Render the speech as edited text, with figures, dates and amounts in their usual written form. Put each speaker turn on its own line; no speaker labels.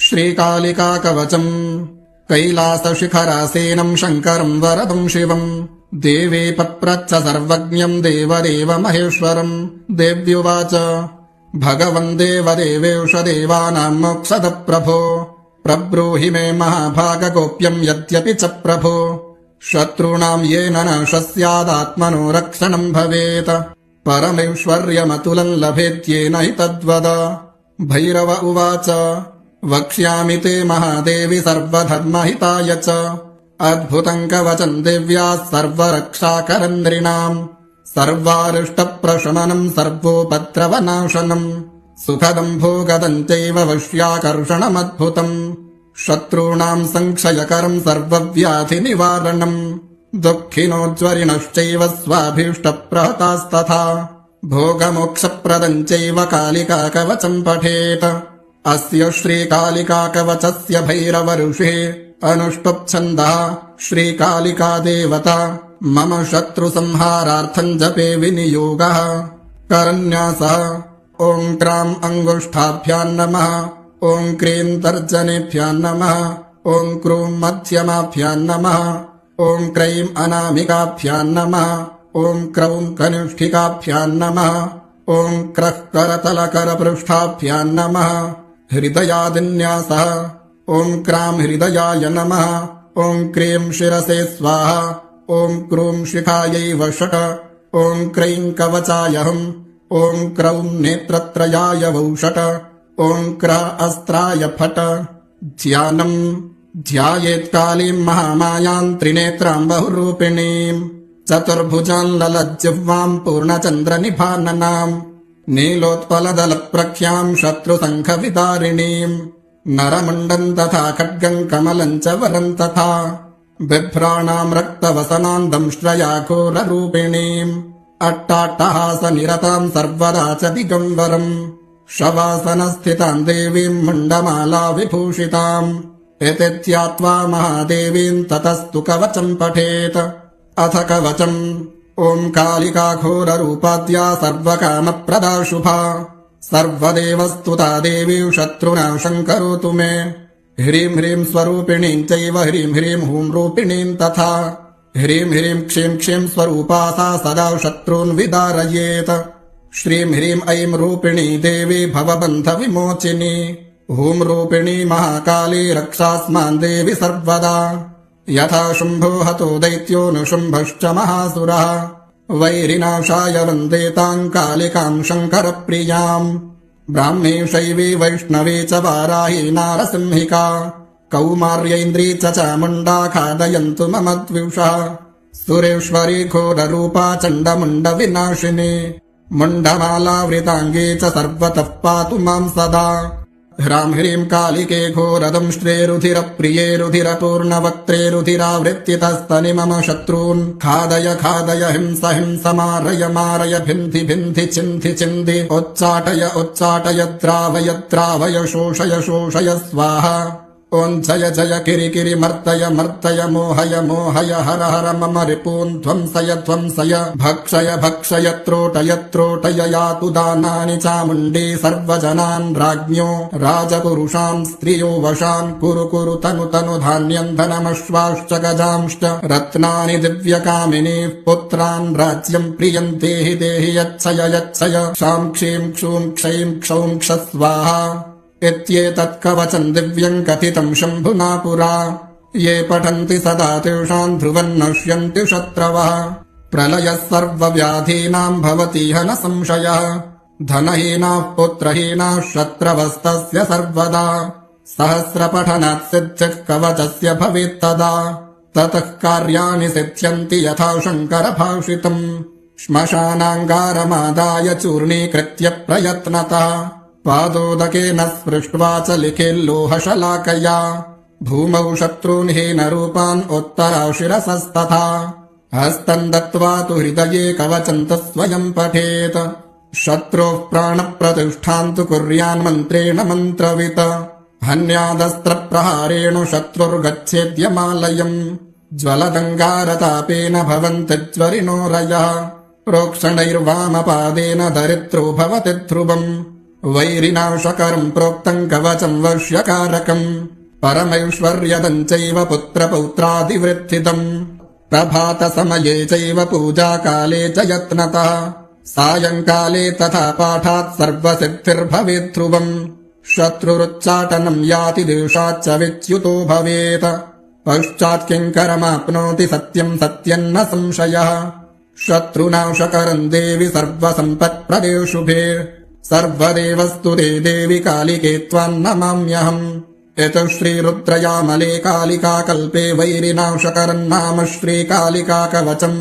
श्रीकालिका कवचम् कैलासशिखरासेनम् शङ्करम् वरदम् शिवम् देवी पप्रच्छ सर्वज्ञम् देवदेव महेश्वरम् देव्युवाच भगवन् देवदेवेश देवानाम् मोक्षद प्रभो प्रब्रूहि मे महाभागगोप्यम् यद्यपि च प्रभो शत्रूणाम् येन नाशः स्यादात्मनो रक्षणम् भवेत् परमैश्वर्यमतुलम् लभेत्येन हि तद्वद भैरव उवाच वक्ष्यामि ते महादेवि सर्वधर्महिताय च अद्भुतम् कवचम् देव्याः सर्वरक्षाकरम् नृणाम् सर्वारिष्टप्रशमनम् सर्वोपद्रवनाशनम् सुखदम् भोगदम् चैव वश्याकर्षणमद्भुतम् शत्रूणाम् संक्षयकरम् सर्वव्याधिनिवारणम् दुःखिनोज्वरिणश्चैव स्वाभीष्टप्रहतास्तथा भोगमोक्षप्रदम् चैव कालिका कवचम् पठेत् अस्य श्रीकालिका कवचस्य भैरव ऋषिः अनुष्टुप्छन्दः श्रीकालिका देवता मम शत्रुसंहारार्थम् जपे विनियोगः करन्यासः ॐ क्राम् अङ्गुष्ठाभ्याम् नमः ॐ क्रीम् तर्जनेभ्याम् नमः ॐ क्रूम् मध्यमाभ्याम् नमः ॐ क्रैम् अनामिकाभ्याम् नमः ॐ क्रौम् कनिष्ठिकाभ्याम् नमः ॐ क्रः करतलकरपृष्ठाभ्याम् नमः हृदयादिन्यासः ॐ क्राम् हृदयाय नमः ॐ क्रीम् शिरसे स्वाहा ॐ क्रूम् शिखायै वषट् ॐ क्रैम् कवचायहम् ॐ क्रौम् नेत्रत्रयाय वौषट् ॐ क्र अस्त्राय फट् ध्यानम् ध्यायेत्कालीम् महामायाम् त्रिनेत्राम् बहुरूपिणीम् चतुर्भुजाम् ललज्जिह्वाम् पूर्णचन्द्रनिभाननाम् नीलोत्पलदलप्रख्याम् शत्रुसङ्घविदारिणीम् नरमुण्डम् तथा खड्गम् कमलम् च वरम् तथा बिभ्राणाम् रक्तवसनाम् दंष्ट्रयाघोररूपिणीम् अट्टाट्टहासनिरताम् सर्वदा च दिगम्बरम् शवासनस्थिताम् देवीम् मुण्डमाला विभूषिताम् एतेत्यात्वा महादेवीम् ततस्तु कवचम् पठेत् अथ कवचम् ॐ कालिका घोररूपाद्या सर्वकामप्रदा शुभा सर्वदेवस्तुता देवी शत्रुनाशम् करोतु मे ह्रीम् ह्रीम् स्वरूपिणीम् चैव ह्रीम् ह्रीम् हूम् रूपिणीम् तथा ह्रीम् ह्रीम् क्षीम् क्षीम् स्वरूपा सा सदा शत्रून् विदारयेत् श्रीम् ह्रीम् ऐम् रूपिणी देवी भवबन्धविमोचिनी हूम् रूपिणी महाकाली रक्षास्मान् देवि सर्वदा यथा शुम्भो हतो दैत्योऽनुशुम्भश्च महासुरः वैरिनाशाय वन्देताम् कालिकाम् शङ्करप्रियाम् ब्राह्मी शैवी वैष्णवी च वाराही नारसिंहिका कौमार्यैन्द्री च चामुण्डा खादयन्तु मम द्विषः सुरेश्वरी घोररूपा चण्डमुण्डविनाशिनी मुण्डमालावृताङ्गी च सर्वतः पातु माम् सदा ह्राम् ह्रीम् कालिके घोरदंष्ट्रे रुधिरप्रिये रुधिरपूर्णवक्त्रे रुधिरावृत्तितस्तनि मम शत्रून् खादय खादय हिंस हिंस मारय मारय भिन्धि भिन्धि चिन्धि चिन्धि उच्चाटय उच्चाटय द्रावय द्रावय शोषय शोषय स्वाहा ॐ जय जय किरि किरि मर्दय मर्दय मोहय मोहय हर हर मम रिपून् ध्वंसय ध्वंसय भक्षय भक्षय त्रोटय त्रोटय यातु दानानि चामुण्डी सर्वजनान् राज्ञो राजपुरुषान् स्त्रियो वशान् कुरु कुरु तनु तनु धान्यम् धनमश्वाश्च गजांश्च रत्नानि दिव्यकामिनीः पुत्रान् राज्यम् प्रियम् देहि देहि यच्छय यच्छय क्षाम् क्षीम् क्षूम् क्षैम् क्षौम् क्ष स्वाहा इत्येतत् कवचम् दिव्यम् कथितम् शम्भुना पुरा ये पठन्ति सदा तेषाम् ध्रुवम् नश्यन्ति शत्रवः प्रलयः सर्वव्याधीनाम् भवतीह न संशयः धनहीनाः पुत्रहीनाः शत्रवस्तस्य सर्वदा सहस्रपठनात् सिद्धिः कवचस्य भवेत्तदा ततः कार्याणि सिद्ध्यन्ति यथा शङ्करभाषितम् श्मशानाङ्गारमादाय चूर्णीकृत्य प्रयत्नतः पादोदकेन स्पृष्ट्वा च लिखिल्लोहशलाकया भूमौ शत्रून् हीनरूपान् उत्तराशिरसस्तथा हस्तम् दत्त्वा तु हृदये कवचम् स्वयम् पठेत् शत्रोः प्राणप्रतिष्ठाम् तु कुर्यान्मन्त्रेण मन्त्रवित् हन्यादस्त्रप्रहारेण शत्रुर्गच्छेद्यमालयम् ज्वलदङ्गारतापेन भवन्ति ज्वरिनो रयः प्रोक्षणैर्वामपादेन दरिद्रो भवति ध्रुवम् वैरिनाशकरम् प्रोक्तम् कवचम् वश्यकारकम् परमैश्वर्यदम् चैव पुत्रपौत्रादिवृद्धितम् प्रभातसमये चैव पूजाकाले च यत्नतः सायङ्काले तथा पाठात् सर्वसिद्धिर्भवेत् ध्रुवम् शत्रुरुच्चाटनम् याति देशाच्च विच्युतो भवेत् पश्चात् किङ्करमाप्नोति सत्यम् सत्यम् न संशयः शत्रुनाशकरम् देवि सर्वसम्पत्प्रदे शुभे सर्वदेवस्तु ते देवि कालिके त्वाम् नमाम्यहम् यत् श्रीरुद्रयामले कालिकाकल्पे वैरिनाशकरम् नाम श्रीकालिकाकवचम्।